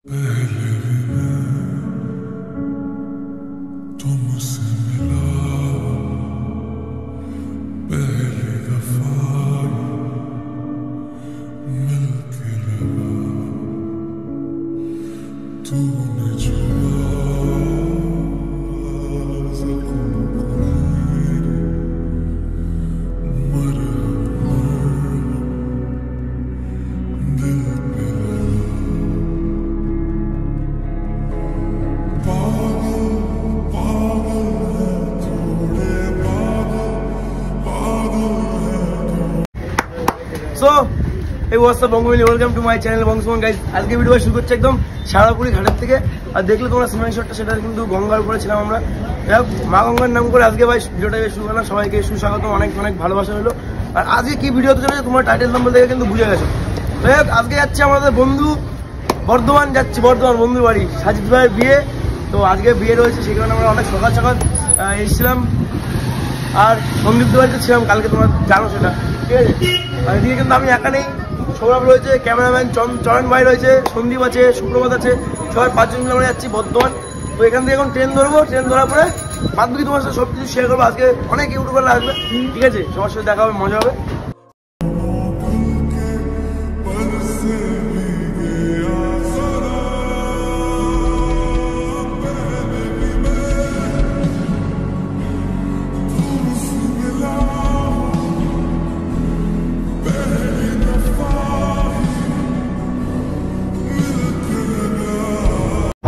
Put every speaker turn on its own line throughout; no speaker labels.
So, hey what's up Bangoli, welcome to my channel Bangsuman guys. আজকে video শুরু করছি একদম সারাপুরি ঘাটের থেকে। আর দেখলে তোমরা সিনেমা শটটা, সেটা কিন্তু গঙ্গার উপরে ছিলাম আমরা। মা গঙ্গার নাম করে আজকে ভাই ভিডিওটা শুরু করলাম। সবাইকে সুস্বাগতম, অনেক অনেক ভালোবাসা হলো। আর আজকে কি ভিডিওতে চলেছে তোমার টাইটেল নাম্বার দেখে কিন্তু বুঝে গেছো। আজকে যাচ্ছে আমাদের বন্ধু বর্ধমান, যাচ্ছি বর্ধমান বন্ধুর বাড়ি, সাজিদ ভাইয়ের বিয়ে। তো আজকে বিয়ে রয়েছে, সেই কারণে আমরা অনেক সকাল সকাল এসেছিলাম। আর সন্দীপ বাড়িতে ছিলাম কালকে, তোমরা জানো সেটা, ঠিক আছে। আর এদিকে কিন্তু আমি একা নেই, সৌরভ রয়েছে, ক্যামেরাম্যান চয়ন ভাই রয়েছে, সন্দীপ আছে, সুপ্রভাত আছে, সবাই 5 জন মিলে আমরা যাচ্ছি বর্ধমান। তো এখান থেকে এখন ট্রেন ধরবো, ট্রেন ধরার পরে বাদ বাকি তোমার সাথে সব কিছু শেয়ার করবো। আজকে অনেক ইউটিউবাররা আসবে, ঠিক আছে, সবার সাথে দেখা হবে, মজা হবে।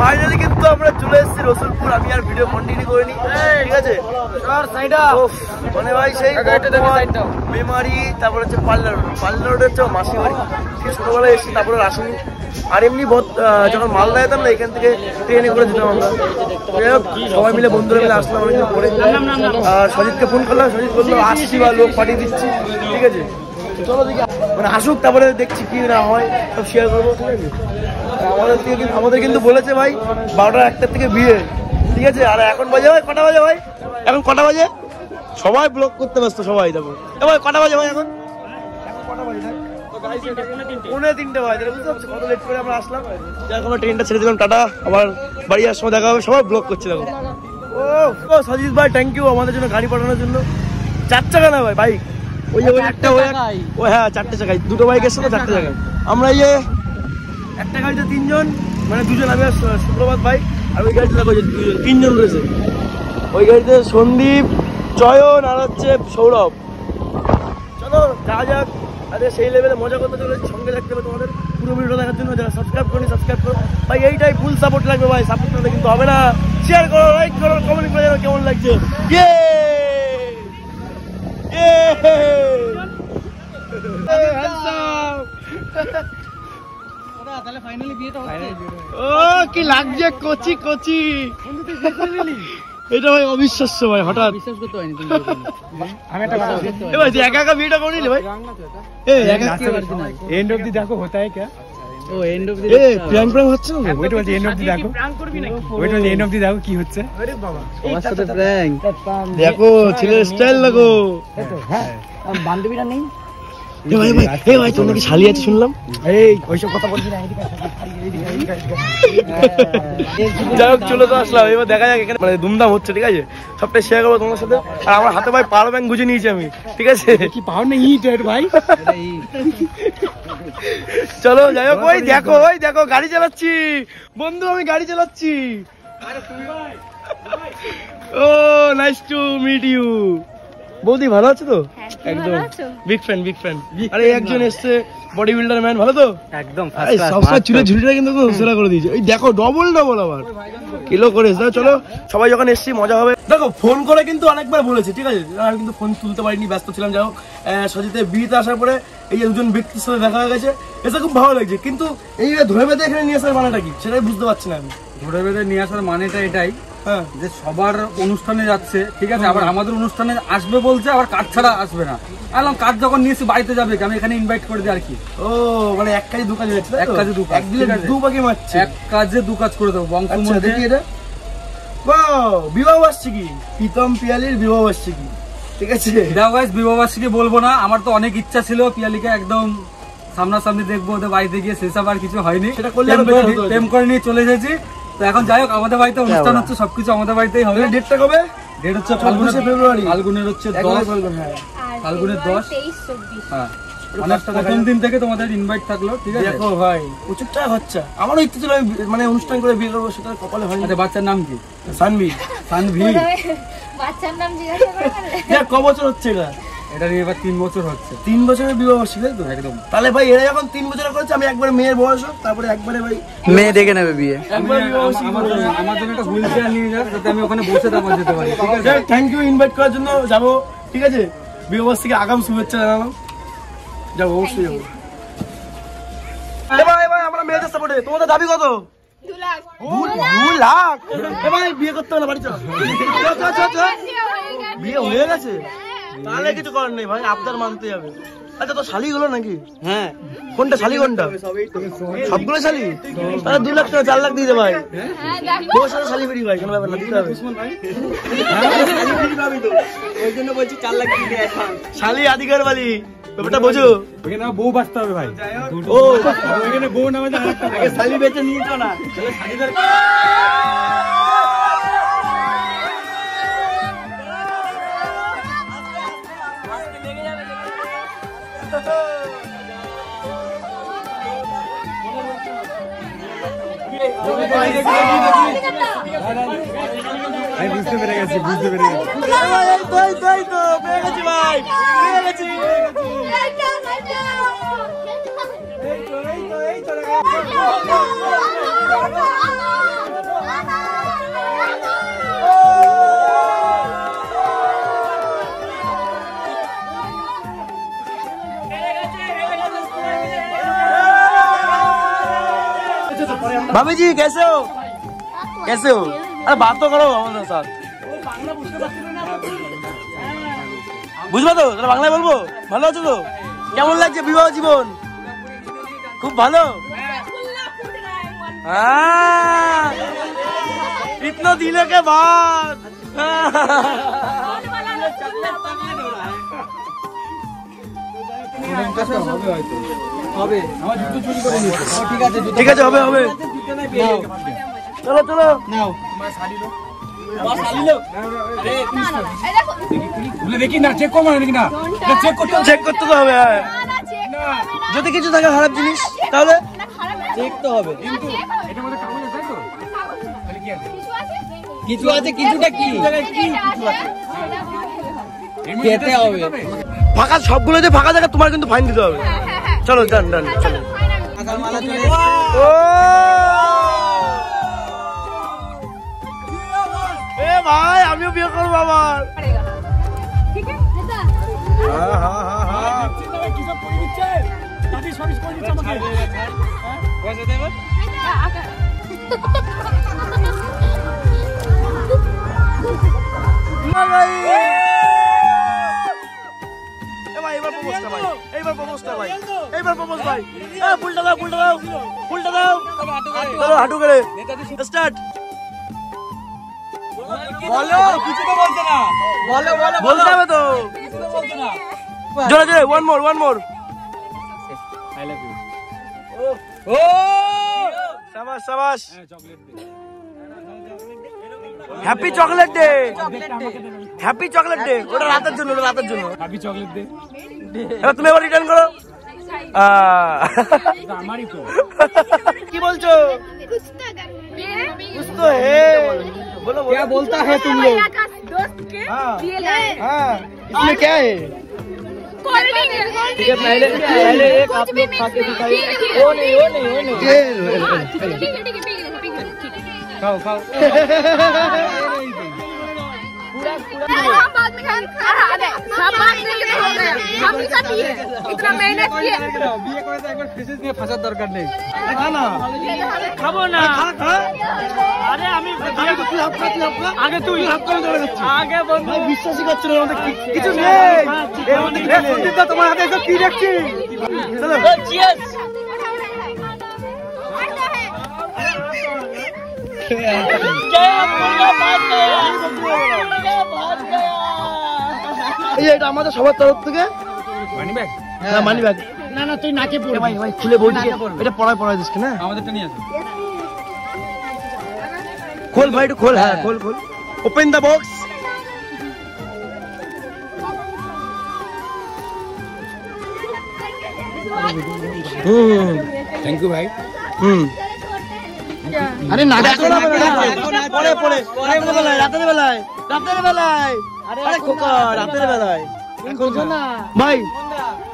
ফাইনালি কিন্তু আমরা চলে এসেছি রসুলপুর। আমি আর ভিডিও কন্টিনিউ করিনি, ঠিক আছে। মানে ভাই সেই মেমারি, তারপর হচ্ছে পাল্লা রোড হচ্ছে মাসি বাড়ি, ছোটবেলায় এসেছি, তারপরে আসেনি। আর এমনি যখন মালদা যেতাম না, এখান থেকে ট্রেনে করে যেতাম আমরা। সবাই মিলে বন্ধুরা মিলে আসলাম অনেকদিন পরে। আর সজিতকে ফোন করলাম, সজিত বললো আসছি বা লোক পাঠিয়ে দিচ্ছি, ঠিক আছে। চলো দেখি, মানে আসুক, তারপরে দেখছি কি না হয়, সব শেয়ার করবো, ঠিক আছে। আমাদের কিন্তু বলেছে ভাই 12টা 1টার থেকে বিয়ে, ঠিক আছে। আর এখন বাজে ভাই কটা বাজে? ভাই এখন কটা বাজে? সবাই ব্লগ করতে ব্যস্ত, সবাই দেখো। ভাই কটা বাজে ভাই? এখন কটা বাজে? 3:30 বাজে, বুঝতে পারছো কত লেট করে আমরা আসলাম। এখন ট্রেনটা ছেড়ে দিলাম, টাটা, আবার বাড়ি আসার সময় দেখা হবে। সবাই ব্লগ করছে দেখো। ও সজিত ভাই, থ্যাংক ইউ আমাদের জন্য গাড়ি পাঠানোর জন্য। 4 চাকা না ভাই, বাইক, ওই যে একটা, ও হ্যাঁ 4টে চাকায়, 2টো বাইক এসছে না, 4টে চাকায়। আমরা এই যে একটা গাড়িতে 3 জন, মানে 2 জন, আমি আর সুপ্রভাত ভাই। আর ওই গাড়িতে দেখো 3 জন রয়েছে। ওই গাড়িতে সন্দীপ, চয়ন আর হচ্ছে সৌরভ। চলো যাওয়া যাক। আরে সেই লেভেলে মজা করতে চলেছি, সঙ্গে থাকতে হবে তোমাদের পুরো ভিডিও দেখার জন্য। যারা সাবস্ক্রাইব করেনি সাবস্ক্রাইব করো ভাই, এইটাই ফুল সাপোর্ট লাগবে ভাই। সাপোর্ট করলে কিন্তু হবে না। শেয়ার করো, লাইক করো, কমেন্ট করে জানাও কেমন লাগছে। কি লাগছে, কচি কচি। এটা ভাই অবিশ্বাস্য ভাই, হঠাৎ বিশ্বাস করতে হয়নি। ভাই একা একা বিয়েটা করে নিলে ভাই।
एंड ऑफ द देखो होता है क्या?
ও এন্ড অফ দি প্র্যাঙ্ক হচ্ছে না?
ওয়েট বলছি এন্ড অফ দি দেখো, প্র্যাঙ্ক করবি নাকি? ওয়েট বলছি এন্ড অফ দি দেখো কি হচ্ছে। আরে বাবা,
আমার সাথে প্র্যাঙ্ক দেখো, ছেলের স্টাইল দেখো।
হ্যাঁ
বান্ধবীরা নেই? ভাই ভাই তোর নাকি শালি আছে শুনলাম।
এই ওইসব কথা বলবি না,
যাই হোক চলে তো আসলাম, এবার দেখা যাক এখানে মানে দুমদাম হচ্ছে, ঠিক আছে। সবটাই শেয়ার করবো তোমার সাথে। আর আমার হাতে ভাই পাওয়ার ব্যাংক গুজে নিয়েছি আমি, ঠিক আছে।
কি পাওয়ার না ইট ভাই।
চলো যাই হোক, ওই দেখো গাড়ি চালাচ্ছি বন্ধু, আমি গাড়ি চালাচ্ছি। ও নাইস টু মিট ইউ। বৌদি ভালো আছো তো? একদম বিগ ফ্যান। আরে একজন এসছে বডি বিল্ডার ম্যান, ভালো তো?
একদম
সবসময় চুলে ঝুড়িটা কিন্তু সেরা করে দিয়েছে। ওই দেখো ডবল আবার কিলো করে। চলো সবাই যখন এসছি মজা হবে। দেখো ফোন করে কিন্তু অনেকবার বলেছি, ঠিক আছে, আর কিন্তু ফোন তুলতে পারিনি, ব্যস্ত ছিলাম। যাই হোক সজিতের বিয়েতে আসার পরে এই যে 2জন ব্যক্তির সাথে দেখা হয়ে গেছে, এটা খুব ভালো লাগছে। কিন্তু এই ধরে বেঁধে এখানে নিয়ে আসার মানেটা কি, সেটাই বুঝতে পারছি না আমি।
ধরে বেঁধে নিয়ে আসার মানেটা এটাই যে সবার অনুষ্ঠানে যাচ্ছে, ঠিক আছে, আবার আমাদের অনুষ্ঠানে আসবে বলছে, আবার কাজ ছাড়া আসবে না। আলাম কাজ যখন নিয়েছি বাড়িতে যাবে, আমি এখানে ইনভাইট করে দিই আর কি।
ও মানে এক কাজে 2 কাজ হচ্ছে,
এক কাজে 2 কাজ,
এক দিলে 2 বাকি মারছে,
এক কাজে 2 কাজ করে দেবো।
আচ্ছা দেখি এটা, ওয়াও বিবাহ বার্ষিকী, প্রীতম পিয়ালির বিবাহ বার্ষিকী, ঠিক আছে।
দাও গাইস, বিবাহ বার্ষিকী বলবো না, আমার তো অনেক ইচ্ছা ছিল পিয়ালিকে একদম সামনাসামনি দেখবো ওদের বাড়িতে গিয়ে, সেসব আর কিছু হয়নি।
সেটা করলে
প্রেম করে নিয়ে চলে এসেছি। তো এখন যাই হোক, আমাদের বাড়িতে অনুষ্ঠান হচ্ছে, সবকিছু আমাদের বাড়িতেই হবে।
ডেটটা কবে?
ডেট হচ্ছে
ফেব্রুয়ারি।
ফাল্গুনের হচ্ছে 10, ফাল্গুনের 10। হ্যাঁ, প্রথম দিন থেকে তোমাদের ইনভাইট থাকলো, ঠিক আছে?
দেখো ভাই, প্রচুর টাকা খরচা। আমারও ইচ্ছে ছিল মানে অনুষ্ঠান করে বিয়ে করবো, সেটা কপালে হয়নি।
আচ্ছা, বাচ্চার নাম কি?
সানভি।
সানভি।
বাচ্চার নাম জিজ্ঞাসা করে
ক বছর হচ্ছে এটা?
এটা নিয়ে এবার 3 বছর হচ্ছে।
3 বছরের বিবাহ বার্ষিকী, তাই তো?
একদম।
তাহলে ভাই এরা যখন 3 বছর করেছে, আমি একবারে মেয়ের বয়স হোক, তারপরে একবারে ভাই
মেয়ে দেখে নেবে বিয়ে।
একবার বিবাহ বার্ষিকী
আমার জন্য একটা হুইল চেয়ার নিয়ে যাও, যাতে আমি ওখানে বসে তারপর যেতে পারি, ঠিক আছে?
থ্যাংক ইউ ইনভাইট করার জন্য, যাবো, ঠিক আছে? বিবাহ বার্ষিকী আগাম শুভেচ্ছা জানালাম, যাবো, অবশ্যই যাবো। ভাই ভাই, আমরা মেয়েদের সাপোর্টে। তোমাদের দাবি কত?
2 লাখ।
2 লাখ? ভাই বিয়ে করতে হবে না, বাড়ি চল। বিয়ে হয়ে গেছে? তাহলে কিছু করার নেই ভাই, আবদার মানতে হবে। আচ্ছা, তো শালি গুলো নাকি? হ্যাঁ। কোনটা শালি, কোনটা? সবগুলো শালি? তাহলে 2 লাখ টাকা 4 লাখ দিয়ে দে ভাই। বউর সাথে শালি ফিরি ভাই, কোনো ব্যাপার না, দিতে হবে। ওই জন্য বলছি 4 লাখ দিয়ে দে। শালি আদিকার বালি, ব্যাপারটা বোঝো।
এখানে বউ বাঁচতে হবে ভাই।
ও
এখানে বউ নামে
আগে শালি বেচে নিয়ে তো না।
বুঝতে পেরে গেছি, বুঝতে পেরে গেছি।
তাই তো পেয়ে গেছি ভাই, পেয়ে গেছি। भाभी जी कैसे हो? कैसे हो? अरे बात तो करो हमारे साथ। বুঝবা তো? তাহলে বাংলায় বলবো। ভালো আছো তো? কেমন লাগছে বিবাহ জীবন? খুব ভালো। इतना दिनों के बाद ঠিক আছে, হবে হবে। চলো চলো,
দেখি না, চেক করবো নাকি না?
চেক করতে তো হবে। যদি কিছু থাকে খারাপ জিনিস, তাহলে চেক তো হবে।
কিছু আছে, কিছুটা কি খেতে হবে?
ফাঁকা সবগুলো যে ফাঁকা জায়গা, তোমার কিন্তু ফাইন দিতে হবে। চলো ডান ডান। ও এ ভাই, আমিও বিয়ে করবো আবার। এইবার প্রপোজটা ভাই, এইবার প্রপোজ ভাই। ফুলটা দাও, ফুলটা দাও, ফুলটা দাও। চলো হাঁটু করে স্টার্ট।
বলো, কিছু তো বলছে না। বলো বলো,
বলতে হবে তো।
কিছু তো বলছে না।
জোরে জোরে, one more, one more.
I love you.
ও শাবাশ শাবাশ। Happy chocolate day, happy chocolate day. ওটা রাতের জন্য, ওটা রাতের জন্য।
Happy chocolate day.
এবার তুমি এবার রিটার্ন করো।
আমারই তো।
কি বলছো? कुछ तो है, बोलो
क्या बोलता है तुम लोग?
दोस्त के
हाँ।
दिए लाए
हाँ, इसमें क्या है?
ठीक है, पहले एक आप लोग खा के दिखाइए। वो नहीं
ये
ठीक है
खाओ खाओ।
हम बाद में खाएंगे। हम बाद में हो गया, हम सब पिए, इतना मेहनत किए।
বিয়ে করে তো একবার ফেসেস নিয়ে ফাঁসার দরকার নেই।
खाना
খাবো না।
खा।
আরে আমি
আগে তুই হাত করে ধরে যাচ্ছিস।
আগে বন্ধু
ভাই বিশ্বাসই করছো না, এর মধ্যে কিছু নেই। এর মধ্যে কিছু নেই।
তো তোমার হাতে এসব কি দেখছি?
চলো
চিয়ার্স।
এই যে এটা আমাদের সবার তরফ থেকে
মানি ব্যাগ।
হ্যাঁ, মানি ব্যাগ।
না না তুই নাকে পড়বি
ভাই ভাই খুলে বৌদিকে এটা পড়ায় দিস না
আমাদেরটা নিয়ে আসো
খোল ভাই একটু খোল হ্যাঁ খোল open the box
thank you ভাই
আরে না পরে রাতের বেলায় আরে খোকা রাতের বেলায় ভাই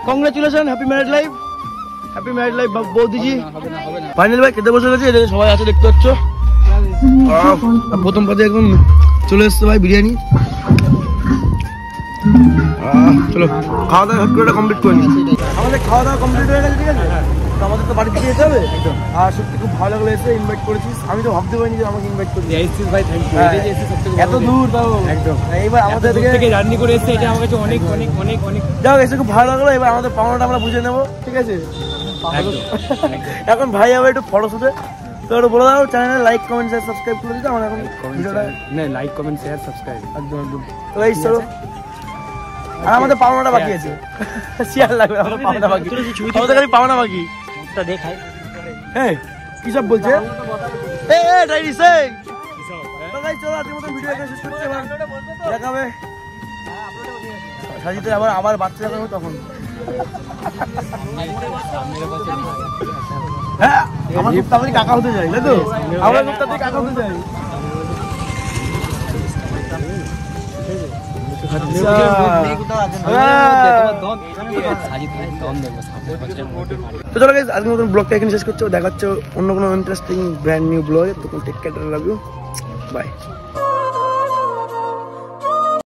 কংগ্রাচুলেশন হ্যাপি ম্যারিড লাইফ বৌদিজি ফাইনাল ভাই খেতে বসে গেছে এদিকে সবাই আছে দেখতে পাচ্ছ প্রথম পাতে একদম চলে এসছে ভাই বিরিয়ানি চলো খাওয়া দাওয়া সব করে কমপ্লিট করে আমাদের খাওয়া দাওয়া কমপ্লিট হয়ে গেছে ঠিক আছে তো আমাদের তো বাড়িতে যেতে হবে আর সত্যি খুব ভালো লাগলো এসে ইনভাইট করেছিস আমি তো ভাবতে পারিনি যে আমাকে ইনভাইট করবি
ভাই থ্যাংক ইউ
এত দূর তাও
একদম
এইবার আমাদের
থেকে জার্নি করে এসে এটা আমার কাছে অনেক অনেক অনেক অনেক
যাও এসে খুব ভালো লাগলো এবার আমাদের পাওনাটা আমরা বুঝে নেবো ঠিক আছে এখন ভাই আবার একটু ফটো শুটে তো একটু বলে দাও চ্যানেলে লাইক কমেন্ট শেয়ার সাবস্ক্রাইব করে দিতে আমার এখন ভিডিওটা
লাইক কমেন্ট শেয়ার সাবস্ক্রাইব
একদম তো এই চলো আর আমাদের পাওনাটা বাকি আছে শেয়ার লাগবে আমাদের পাওনাটা বাকি আমাদের খালি পাওনা বাকি
দেখাই
হ্যাঁ কি সব বলছে এ ডাইরিস এই তো গাইস চলো আজকের মতো ভিডিও এখানে শেষ করতে এবার দেখাবে সাজিতে আবার বাচ্চা যখন তখন হ্যাঁ আমার খুব তাড়াতাড়ি কাকা হতে যাই তাই তো আমরা খুব তাড়াতাড়ি কাকা হতে যাই তো চলো গাইস আজকের মতন ব্লগটা এখানে শেষ করছো দেখা হচ্ছে অন্য কোনো ইন্টারেস্টিং ব্র্যান্ড নিউ ব্লগে তখন take care love you by